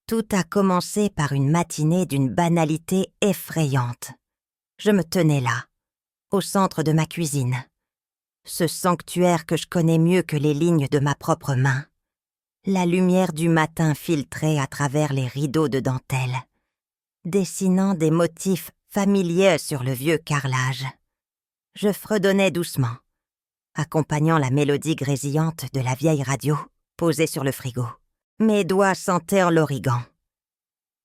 Tout a commencé par une matinée d'une banalité effrayante. Je me tenais là, au centre de ma cuisine. Ce sanctuaire que je connais mieux que les lignes de ma propre main. La lumière du matin filtrait à travers les rideaux de dentelle, dessinant des motifs familiers sur le vieux carrelage. Je fredonnais doucement, accompagnant la mélodie grésillante de la vieille radio posée sur le frigo. Mes doigts sentaient l'origan.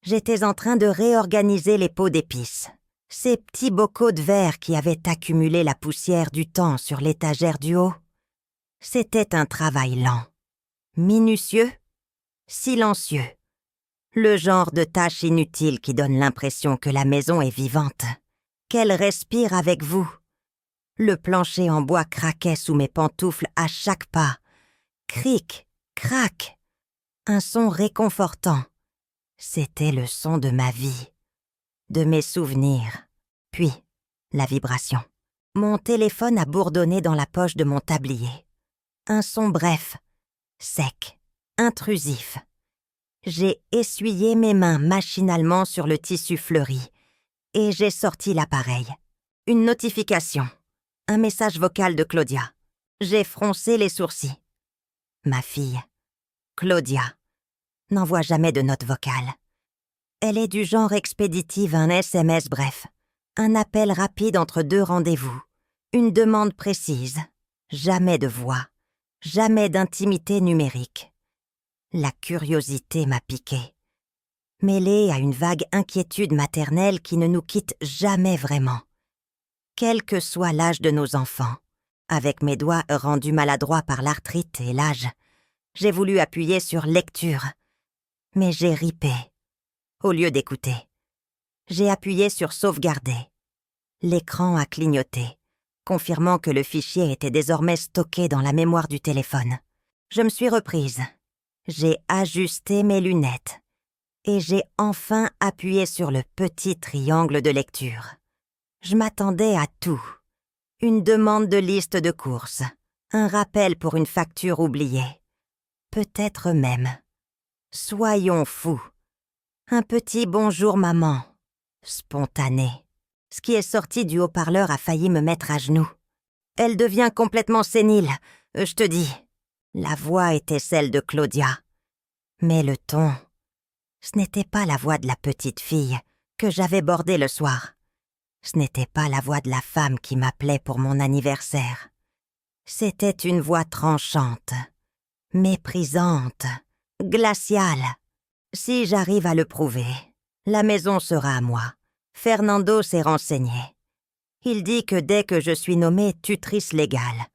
J'étais en train de réorganiser les pots d'épices, ces petits bocaux de verre qui avaient accumulé la poussière du temps sur l'étagère du haut. C'était un travail lent, minutieux, silencieux. Le genre de tâche inutile qui donne l'impression que la maison est vivante, qu'elle respire avec vous. Le plancher en bois craquait sous mes pantoufles à chaque pas. Cric, crac. Un son réconfortant. C'était le son de ma vie, de mes souvenirs. Puis, la vibration. Mon téléphone a bourdonné dans la poche de mon tablier. Un son bref, sec, intrusif. J'ai essuyé mes mains machinalement sur le tissu fleuri et j'ai sorti l'appareil. Une notification. Un message vocal de Claudia. J'ai froncé les sourcils. Ma fille, Claudia, n'envoie jamais de notes vocales. Elle est du genre expéditive, un SMS bref, un appel rapide entre deux rendez-vous, une demande précise, jamais de voix, jamais d'intimité numérique. La curiosité m'a piqué, mêlée à une vague inquiétude maternelle qui ne nous quitte jamais vraiment. Quel que soit l'âge de nos enfants, avec mes doigts rendus maladroits par l'arthrite et l'âge, j'ai voulu appuyer sur lecture, mais j'ai ripé, au lieu d'écouter. J'ai appuyé sur sauvegarder. L'écran a clignoté, confirmant que le fichier était désormais stocké dans la mémoire du téléphone. Je me suis reprise. J'ai ajusté mes lunettes et j'ai enfin appuyé sur le petit triangle de lecture. Je m'attendais à tout. Une demande de liste de courses, un rappel pour une facture oubliée. Peut-être même. Soyons fous. Un petit bonjour maman, spontané. Ce qui est sorti du haut-parleur a failli me mettre à genoux. Elle devient complètement sénile, je te dis. La voix était celle de Claudia. Mais le ton, ce n'était pas la voix de la petite fille que j'avais bordée le soir. Ce n'était pas la voix de la femme qui m'appelait pour mon anniversaire. C'était une voix tranchante, méprisante, glaciale. Si j'arrive à le prouver, la maison sera à moi. Fernando s'est renseigné. Il dit que dès que je suis nommée tutrice légale,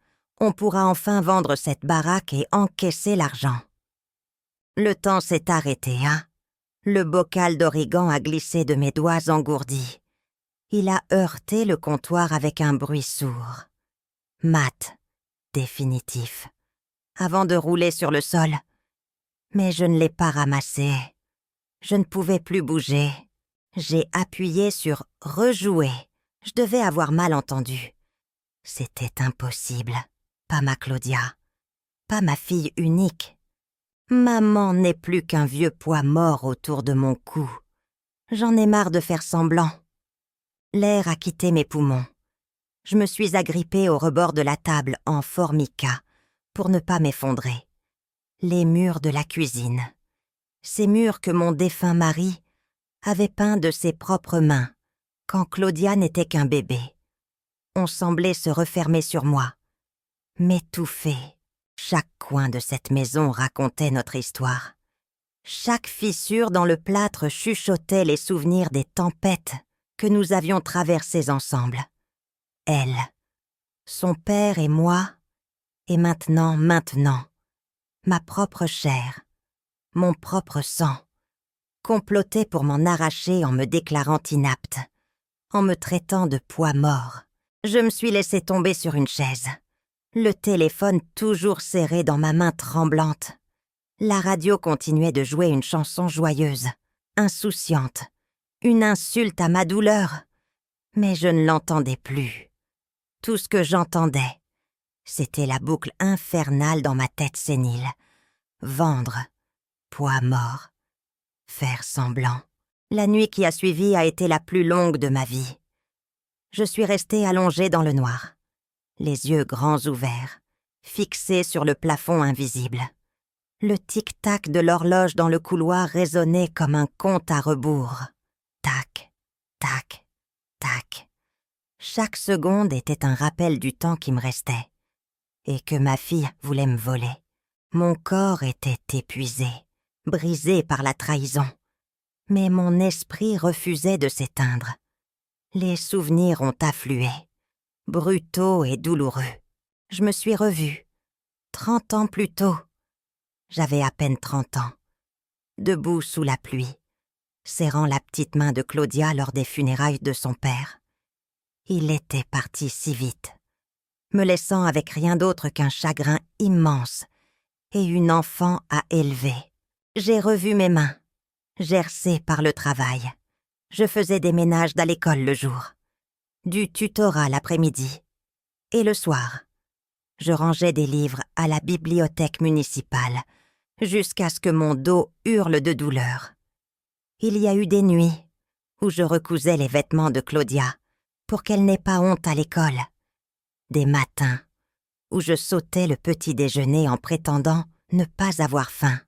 on pourra enfin vendre cette baraque et encaisser l'argent. Le temps s'est arrêté, hein? Le bocal d'origan a glissé de mes doigts engourdis. Il a heurté le comptoir avec un bruit sourd. Mat, définitif. Avant de rouler sur le sol. Mais je ne l'ai pas ramassé. Je ne pouvais plus bouger. J'ai appuyé sur « rejouer ». Je devais avoir mal entendu. C'était impossible. Pas ma Claudia. Pas ma fille unique. Maman n'est plus qu'un vieux poids mort autour de mon cou. J'en ai marre de faire semblant. L'air a quitté mes poumons. Je me suis agrippée au rebord de la table en formica pour ne pas m'effondrer. Les murs de la cuisine. Ces murs que mon défunt mari avait peints de ses propres mains quand Claudia n'était qu'un bébé. On semblait se refermer sur moi, m'étouffer. Chaque coin de cette maison racontait notre histoire. Chaque fissure dans le plâtre chuchotait les souvenirs des tempêtes que nous avions traversées ensemble. Elle, son père et moi, et maintenant, ma propre chair, mon propre sang, complotait pour m'en arracher en me déclarant inapte, en me traitant de poids mort. Je me suis laissée tomber sur une chaise, le téléphone toujours serré dans ma main tremblante. La radio continuait de jouer une chanson joyeuse, insouciante, une insulte à ma douleur. Mais je ne l'entendais plus. Tout ce que j'entendais, c'était la boucle infernale dans ma tête sénile. Vendre, poids mort. Faire semblant. La nuit qui a suivi a été la plus longue de ma vie. Je suis restée allongée dans le noir, les yeux grands ouverts, fixés sur le plafond invisible. Le tic-tac de l'horloge dans le couloir résonnait comme un compte à rebours. Tac, tac, tac. Chaque seconde était un rappel du temps qui me restait, et que ma fille voulait me voler. Mon corps était épuisé, brisé par la trahison, mais mon esprit refusait de s'éteindre. Les souvenirs ont afflué, brutaux et douloureux. Je me suis revue, 30 ans plus tôt. J'avais à peine 30 ans, debout sous la pluie, serrant la petite main de Claudia lors des funérailles de son père. Il était parti si vite, me laissant avec rien d'autre qu'un chagrin immense et une enfant à élever. J'ai revu mes mains, gercées par le travail. Je faisais des ménages à l'école le jour, du tutorat l'après-midi, et le soir, je rangeais des livres à la bibliothèque municipale, jusqu'à ce que mon dos hurle de douleur. Il y a eu des nuits où je recousais les vêtements de Claudia pour qu'elle n'ait pas honte à l'école. Des matins où je sautais le petit déjeuner en prétendant ne pas avoir faim,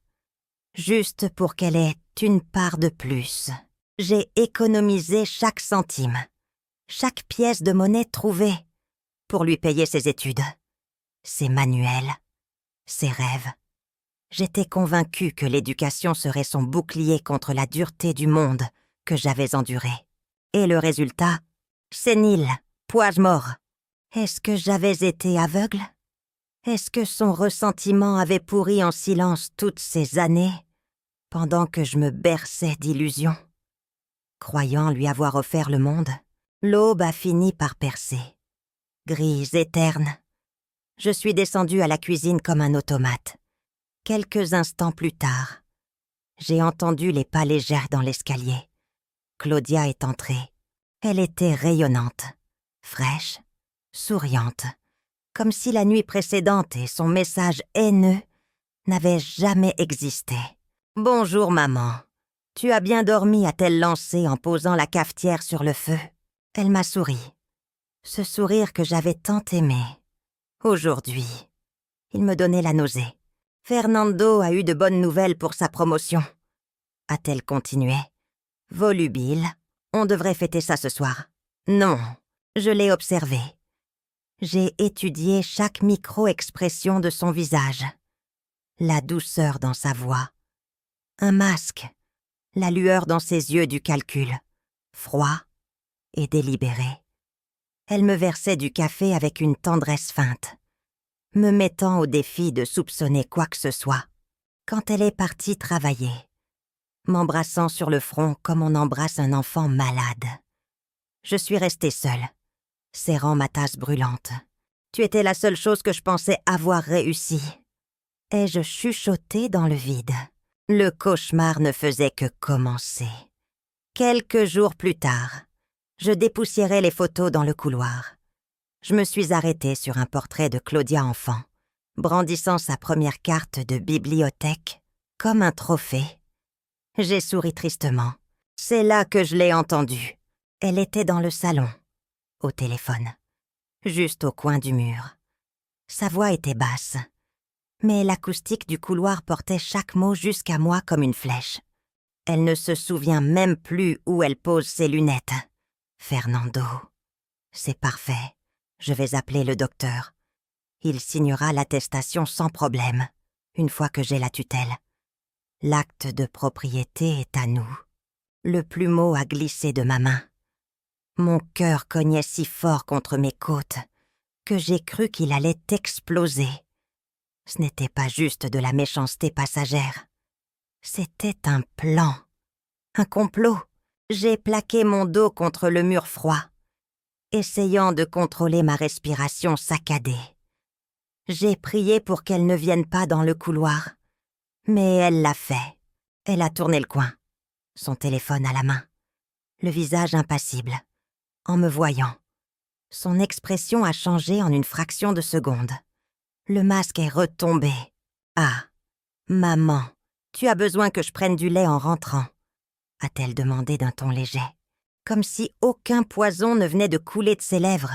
juste pour qu'elle ait une part de plus. J'ai économisé chaque centime, chaque pièce de monnaie trouvée pour lui payer ses études, ses manuels, ses rêves. J'étais convaincue que l'éducation serait son bouclier contre la dureté du monde que j'avais enduré. Et le résultat, sénile, pois mort. Est-ce que j'avais été aveugle? Est-ce que son ressentiment avait pourri en silence toutes ces années, pendant que je me berçais d'illusions? Croyant lui avoir offert le monde, l'aube a fini par percer. Grise et terne, je suis descendue à la cuisine comme un automate. Quelques instants plus tard, j'ai entendu les pas légers dans l'escalier. Claudia est entrée. Elle était rayonnante, fraîche, souriante, comme si la nuit précédente et son message haineux n'avaient jamais existé. « Bonjour, maman. Tu as bien dormi » a-t-elle lancé en posant la cafetière sur le feu. Elle m'a souri. Ce sourire que j'avais tant aimé. Aujourd'hui, il me donnait la nausée. « Fernando a eu de bonnes nouvelles pour sa promotion » a-t-elle continué. Volubile, on devrait fêter ça ce soir. Non, je l'ai observé. J'ai étudié chaque micro-expression de son visage. La douceur dans sa voix. Un masque. La lueur dans ses yeux du calcul. Froid et délibéré. Elle me versait du café avec une tendresse feinte, me mettant au défi de soupçonner quoi que ce soit. Quand elle est partie travailler, m'embrassant sur le front comme on embrasse un enfant malade. Je suis restée seule, serrant ma tasse brûlante. Tu étais la seule chose que je pensais avoir réussi. Ai-je chuchoté dans le vide? Le cauchemar ne faisait que commencer. Quelques jours plus tard, je dépoussiérais les photos dans le couloir. Je me suis arrêtée sur un portrait de Claudia enfant, brandissant sa première carte de bibliothèque comme un trophée. J'ai souri tristement. C'est là que je l'ai entendue. Elle était dans le salon, au téléphone, juste au coin du mur. Sa voix était basse, mais l'acoustique du couloir portait chaque mot jusqu'à moi comme une flèche. Elle ne se souvient même plus où elle pose ses lunettes. Fernando. C'est parfait. Je vais appeler le docteur. Il signera l'attestation sans problème, une fois que j'ai la tutelle. L'acte de propriété est à nous. Le plumeau a glissé de ma main. Mon cœur cognait si fort contre mes côtes que j'ai cru qu'il allait exploser. Ce n'était pas juste de la méchanceté passagère. C'était un plan, un complot. J'ai plaqué mon dos contre le mur froid, essayant de contrôler ma respiration saccadée. J'ai prié pour qu'elle ne vienne pas dans le couloir, mais elle l'a fait. Elle a tourné le coin, son téléphone à la main, le visage impassible. En me voyant, son expression a changé en une fraction de seconde. Le masque est retombé. Ah, maman, Tu as besoin que je prenne du lait en rentrant, a-t-elle demandé d'un ton léger, comme si aucun poison ne venait de couler de ses lèvres,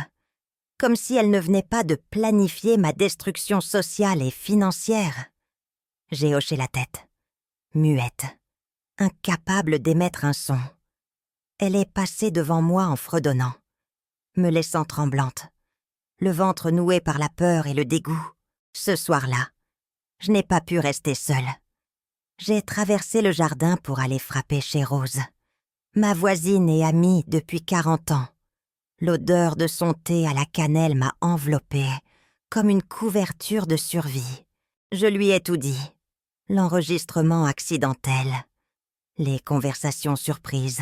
comme si elle ne venait pas de planifier ma destruction sociale et financière. J'ai hoché la tête, muette, incapable d'émettre un son. Elle est passée devant moi en fredonnant, me laissant tremblante, le ventre noué par la peur et le dégoût. Ce soir-là, je n'ai pas pu rester seule. J'ai traversé le jardin pour aller frapper chez Rose, ma voisine et amie depuis 40 ans. L'odeur de son thé à la cannelle m'a enveloppée, comme une couverture de survie. Je lui ai tout dit. L'enregistrement accidentel, les conversations surprises,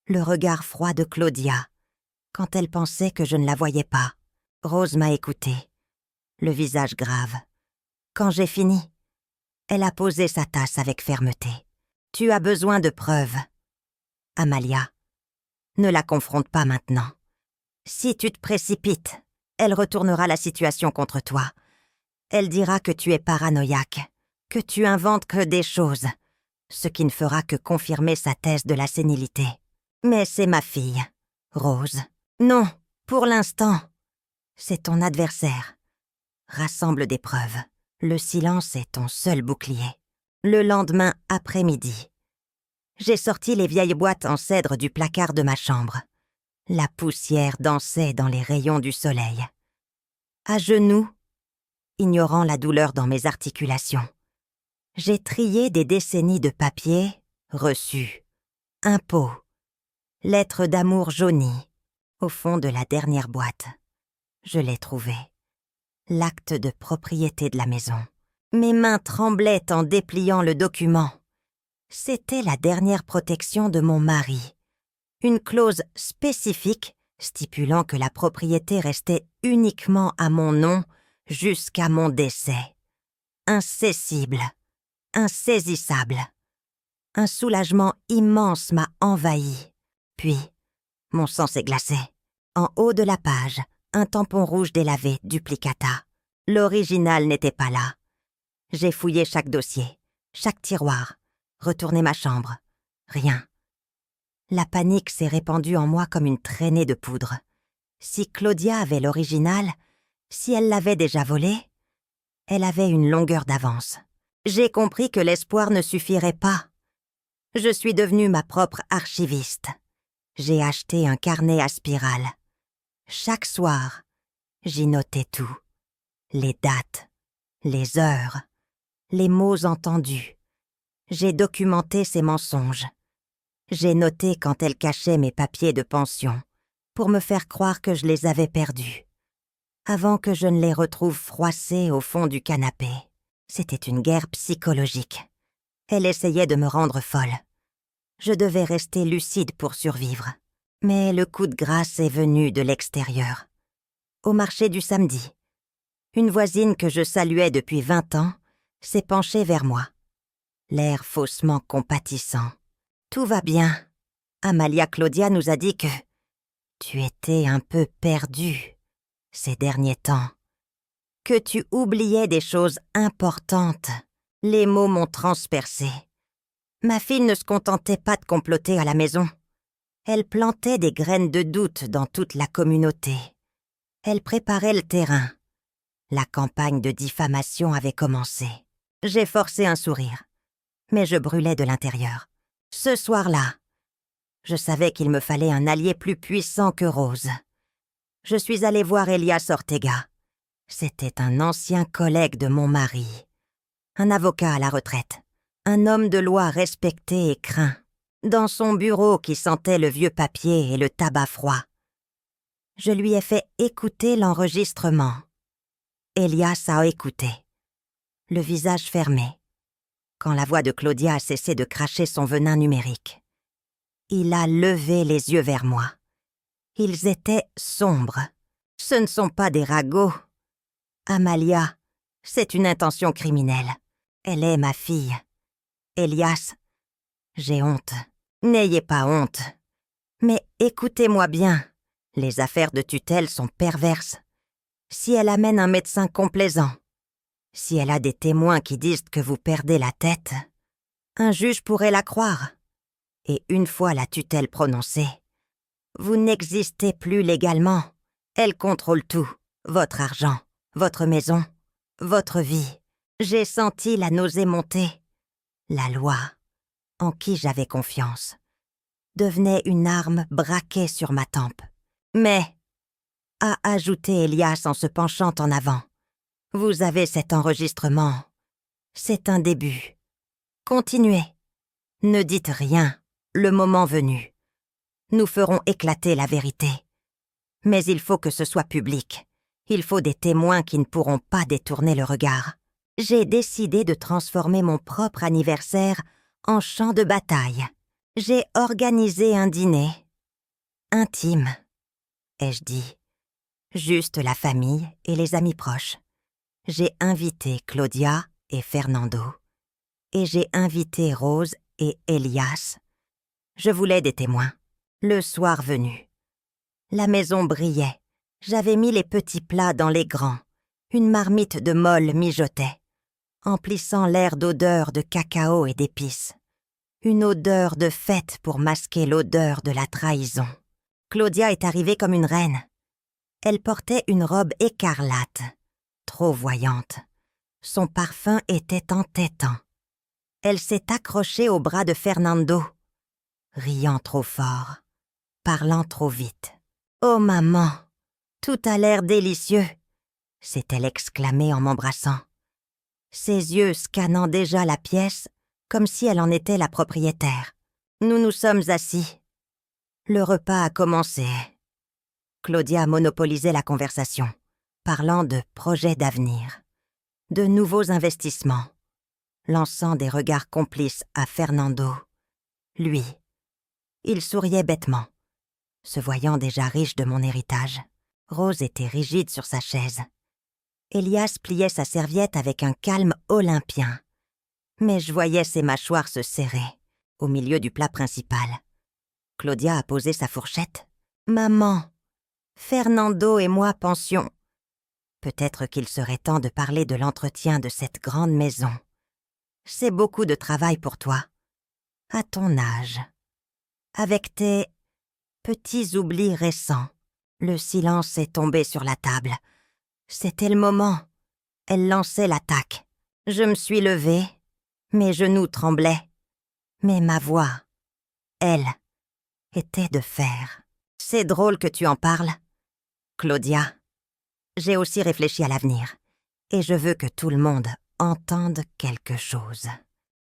le regard froid de Claudia, quand elle pensait que je ne la voyais pas. Rose m'a écoutée, le visage grave. Quand j'ai fini, elle a posé sa tasse avec fermeté. « Tu as besoin de preuves. Amalia, ne la confronte pas maintenant. Si tu te précipites, elle retournera la situation contre toi. Elle dira que tu es paranoïaque, que tu inventes que des choses, ce qui ne fera que confirmer sa thèse de la sénilité. Mais c'est ma fille, Rose. Non, pour l'instant. C'est ton adversaire. Rassemble des preuves. Le silence est ton seul bouclier. » Le lendemain après-midi, j'ai sorti les vieilles boîtes en cèdre du placard de ma chambre. La poussière dansait dans les rayons du soleil. À genoux, ignorant la douleur dans mes articulations, j'ai trié des décennies de papiers reçus, impôts, lettres d'amour jaunies, au fond de la dernière boîte. Je l'ai trouvé. L'acte de propriété de la maison. Mes mains tremblaient en dépliant le document. C'était la dernière protection de mon mari. Une clause spécifique stipulant que la propriété restait uniquement à mon nom jusqu'à mon décès. Incessible, insaisissable. Un soulagement immense m'a envahi. Puis, mon sang s'est glacé. En haut de la page, un tampon rouge délavé, duplicata. L'original n'était pas là. J'ai fouillé chaque dossier, chaque tiroir, retourné ma chambre. Rien. La panique s'est répandue en moi comme une traînée de poudre. Si Claudia avait l'original, si elle l'avait déjà volé, elle avait une longueur d'avance. J'ai compris que l'espoir ne suffirait pas. Je suis devenue ma propre archiviste. J'ai acheté un carnet à spirale. Chaque soir, j'y notais tout. Les dates, les heures, les mots entendus. J'ai documenté ses mensonges. J'ai noté quand elle cachait mes papiers de pension, pour me faire croire que je les avais perdus, avant que je ne les retrouve froissés au fond du canapé. C'était une guerre psychologique. Elle essayait de me rendre folle. Je devais rester lucide pour survivre. Mais le coup de grâce est venu de l'extérieur. Au marché du samedi, une voisine que je saluais depuis 20 ans s'est penchée vers moi, l'air faussement compatissant. « Tout va bien. Amalia Claudia nous a dit que tu étais un peu perdue ces derniers temps, que tu oubliais des choses importantes. » Les mots m'ont transpercée. Ma fille ne se contentait pas de comploter à la maison. Elle plantait des graines de doute dans toute la communauté. Elle préparait le terrain. La campagne de diffamation avait commencé. J'ai forcé un sourire, mais je brûlais de l'intérieur. Ce soir-là, je savais qu'il me fallait un allié plus puissant que Rose. Je suis allée voir Elias Ortega. C'était un ancien collègue de mon mari, un avocat à la retraite, un homme de loi respecté et craint, dans son bureau qui sentait le vieux papier et le tabac froid. Je lui ai fait écouter l'enregistrement. Elias a écouté, le visage fermé, quand la voix de Claudia a cessé de cracher son venin numérique. Il a levé les yeux vers moi. Ils étaient sombres. Ce ne sont pas des ragots. Amalia, c'est une intention criminelle. Elle est ma fille. Elias, j'ai honte. N'ayez pas honte. Mais écoutez-moi bien, les affaires de tutelle sont perverses. Si elle amène un médecin complaisant, si elle a des témoins qui disent que vous perdez la tête, Un juge pourrait la croire. Et une fois la tutelle prononcée, vous n'existez plus légalement. Elle contrôle tout. Votre argent, votre maison, votre vie. J'ai senti la nausée monter. La loi, en qui j'avais confiance, devenait une arme braquée sur ma tempe. Mais, a ajouté Elias en se penchant en avant, vous avez cet enregistrement. C'est un début. Continuez. Ne dites rien, le moment venu. Nous ferons éclater la vérité. Mais il faut que ce soit public. Il faut des témoins qui ne pourront pas détourner le regard. J'ai décidé de transformer mon propre anniversaire en champ de bataille. J'ai organisé un dîner. Intime, ai-je dit. Juste la famille et les amis proches. J'ai invité Claudia et Fernando. Et j'ai invité Rose et Elias. Je voulais des témoins. Le soir venu. La maison brillait. J'avais mis les petits plats dans les grands. Une marmite de molle mijotait, emplissant l'air d'odeur de cacao et d'épices. Une odeur de fête pour masquer l'odeur de la trahison. Claudia est arrivée comme une reine. Elle portait une robe écarlate, trop voyante. Son parfum était entêtant. Elle s'est accrochée au bras de Fernando, riant trop fort, parlant trop vite. « Oh maman, tout a l'air délicieux !» s'est-elle exclamée en m'embrassant. Ses yeux scannant déjà la pièce, comme si elle en était la propriétaire. Nous nous sommes assis. Le repas a commencé. Claudia monopolisait la conversation, parlant de projets d'avenir, de nouveaux investissements, lançant des regards complices à Fernando. Lui, il souriait bêtement, se voyant déjà riche de mon héritage. Rose était rigide sur sa chaise. Elias pliait sa serviette avec un calme olympien. Mais je voyais ses mâchoires se serrer, au milieu du plat principal. Claudia a posé sa fourchette. « Maman, Fernando et moi pensions. Peut-être qu'il serait temps de parler de l'entretien de cette grande maison. C'est beaucoup de travail pour toi. À ton âge. Avec tes petits oublis récents. » Le silence est tombé sur la table. C'était le moment. Elle lançait l'attaque. Je me suis levée. Mes genoux tremblaient. Mais ma voix, elle, était de fer. C'est drôle que tu en parles. Claudia, j'ai aussi réfléchi à l'avenir. Et je veux que tout le monde entende quelque chose.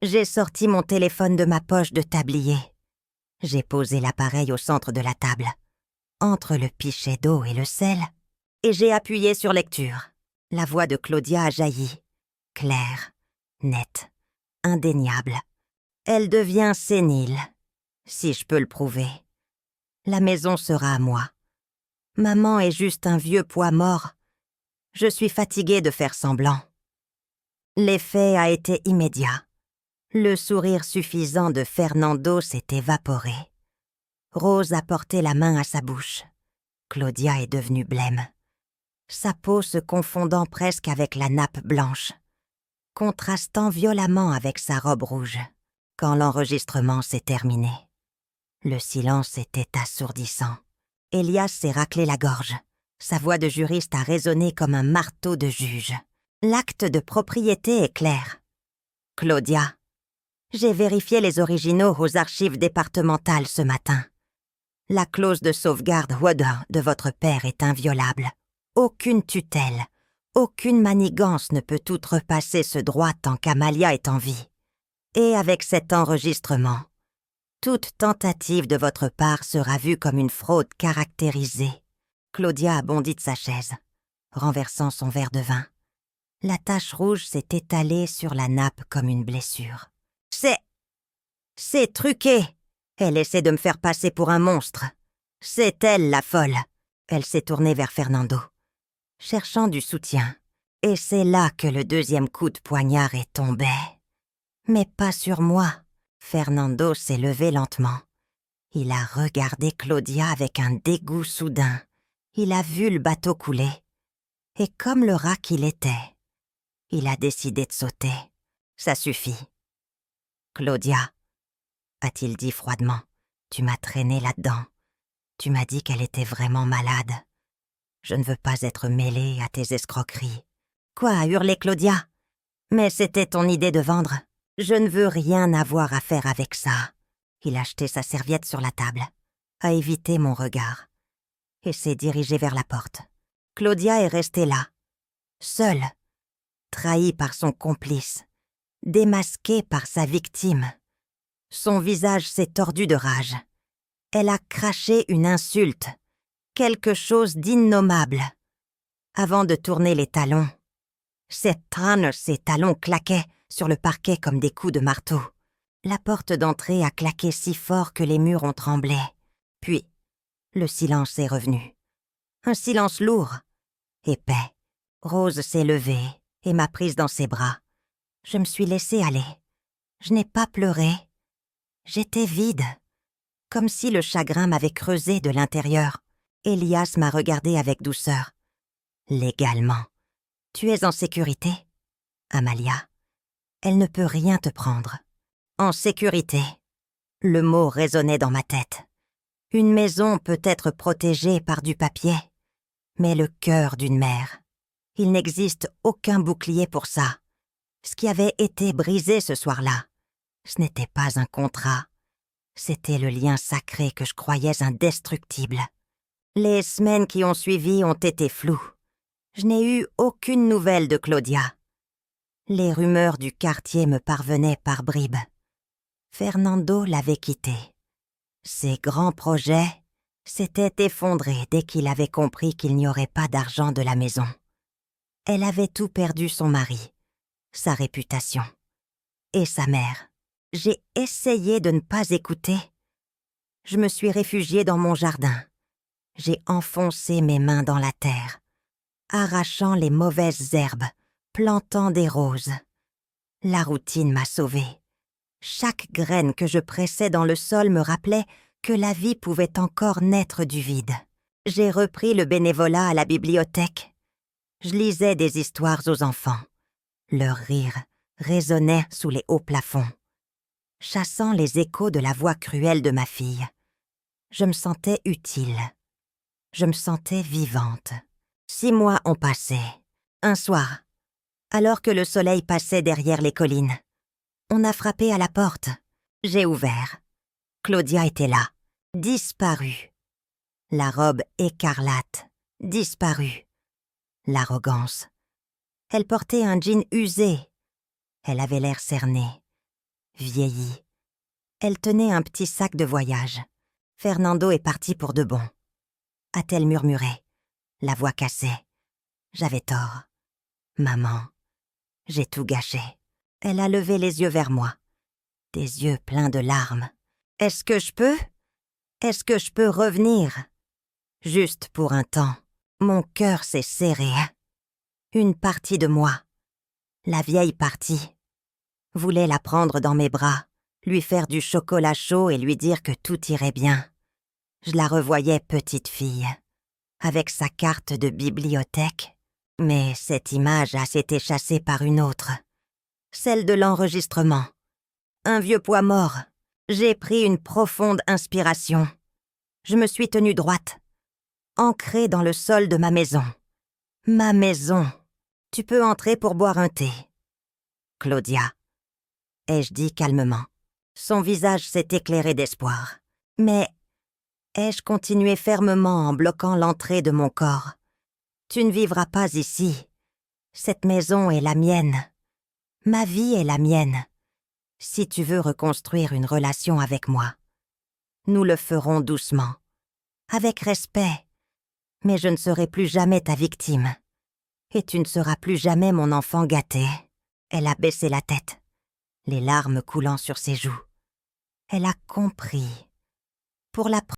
J'ai sorti mon téléphone de ma poche de tablier. J'ai posé l'appareil au centre de la table, entre le pichet d'eau et le sel, et j'ai appuyé sur lecture. La voix de Claudia a jailli, claire, nette, indéniable. Elle devient sénile, si je peux le prouver. La maison sera à moi. Maman est juste un vieux poids mort. Je suis fatiguée de faire semblant. L'effet a été immédiat. Le sourire suffisant de Fernando s'est évaporé. Rose a porté la main à sa bouche. Claudia est devenue blême, sa peau se confondant presque avec la nappe blanche, contrastant violemment avec sa robe rouge. Quand l'enregistrement s'est terminé, le silence était assourdissant. Elias s'est raclé la gorge. Sa voix de juriste a résonné comme un marteau de juge. L'acte de propriété est clair. Claudia, j'ai vérifié les originaux aux archives départementales ce matin. La clause de sauvegarde Wader de votre père est inviolable. Aucune tutelle, aucune manigance ne peut outrepasser ce droit tant qu'Amalia est en vie. Et avec cet enregistrement, toute tentative de votre part sera vue comme une fraude caractérisée. Claudia a bondi de sa chaise, renversant son verre de vin. La tache rouge s'est étalée sur la nappe comme une blessure. C'est truqué. Elle essaie de me faire passer pour un monstre. C'est elle, la folle. Elle s'est tournée vers Fernando, cherchant du soutien. Et c'est là que le deuxième coup de poignard est tombé. Mais pas sur moi. Fernando s'est levé lentement. Il a regardé Claudia avec un dégoût soudain. Il a vu le bateau couler. Et comme le rat qu'il était, il a décidé de sauter. Ça suffit. Claudia, a-t-il dit froidement, tu m'as traîné là-dedans. Tu m'as dit qu'elle était vraiment malade. Je ne veux pas être mêlée à tes escroqueries. Quoi, a hurlé Claudia? Mais c'était ton idée de vendre. Je ne veux rien avoir à faire avec ça. Il a jeté sa serviette sur la table, a évité mon regard, et s'est dirigé vers la porte. Claudia est restée là, seule, trahie par son complice, démasquée par sa victime. Son visage s'est tordu de rage. Elle a craché une insulte, quelque chose d'innommable. Avant de tourner les talons, ses talons claquaient sur le parquet comme des coups de marteau. La porte d'entrée a claqué si fort que les murs ont tremblé. Puis, le silence est revenu. Un silence lourd, épais. Rose s'est levée et m'a prise dans ses bras. Je me suis laissée aller. Je n'ai pas pleuré. J'étais vide, comme si le chagrin m'avait creusé de l'intérieur. Elias m'a regardée avec douceur. Légalement. Tu es en sécurité, Amalia. Elle ne peut rien te prendre. En sécurité. Le mot résonnait dans ma tête. Une maison peut être protégée par du papier, mais le cœur d'une mère. Il n'existe aucun bouclier pour ça. Ce qui avait été brisé ce soir-là, ce n'était pas un contrat. C'était le lien sacré que je croyais indestructible. Les semaines qui ont suivi ont été floues. Je n'ai eu aucune nouvelle de Claudia. Les rumeurs du quartier me parvenaient par bribes. Fernando l'avait quittée. Ses grands projets s'étaient effondrés dès qu'il avait compris qu'il n'y aurait pas d'argent de la maison. Elle avait tout perdu, son mari, sa réputation et sa mère. J'ai essayé de ne pas écouter. Je me suis réfugiée dans mon jardin. J'ai enfoncé mes mains dans la terre, arrachant les mauvaises herbes, plantant des roses. La routine m'a sauvée. Chaque graine que je pressais dans le sol me rappelait que la vie pouvait encore naître du vide. J'ai repris le bénévolat à la bibliothèque. Je lisais des histoires aux enfants. Leur rire résonnait sous les hauts plafonds, chassant les échos de la voix cruelle de ma fille. Je me sentais utile. Je me sentais vivante. 6 mois ont passé. Un soir, alors que le soleil passait derrière les collines, on a frappé à la porte. J'ai ouvert. Claudia était là, disparue. La robe écarlate, disparue. L'arrogance. Elle portait un jean usé. Elle avait l'air cernée, vieillie. Elle tenait un petit sac de voyage. Fernando est parti pour de bon. A-t-elle murmuré, la voix cassée. J'avais tort. Maman, j'ai tout gâché. Elle a levé les yeux vers moi, des yeux pleins de larmes. Est-ce que je peux? Est-ce que je peux revenir? Juste pour un temps, mon cœur s'est serré. Une partie de moi, la vieille partie, voulait la prendre dans mes bras, lui faire du chocolat chaud et lui dire que tout irait bien. Je la revoyais petite fille, avec sa carte de bibliothèque, mais cette image a été chassée par une autre, celle de l'enregistrement. Un vieux poids mort. J'ai pris une profonde inspiration. Je me suis tenue droite, ancrée dans le sol de ma maison. Ma maison. Tu peux entrer pour boire un thé. Claudia, ai-je dit calmement. Son visage s'est éclairé d'espoir. Mais ai-je continué fermement en bloquant l'entrée de mon corps? Tu ne vivras pas ici. Cette maison est la mienne. Ma vie est la mienne. Si tu veux reconstruire une relation avec moi, nous le ferons doucement, avec respect, mais je ne serai plus jamais ta victime. Et tu ne seras plus jamais mon enfant gâté. Elle a baissé la tête, les larmes coulant sur ses joues. Elle a compris. Pour la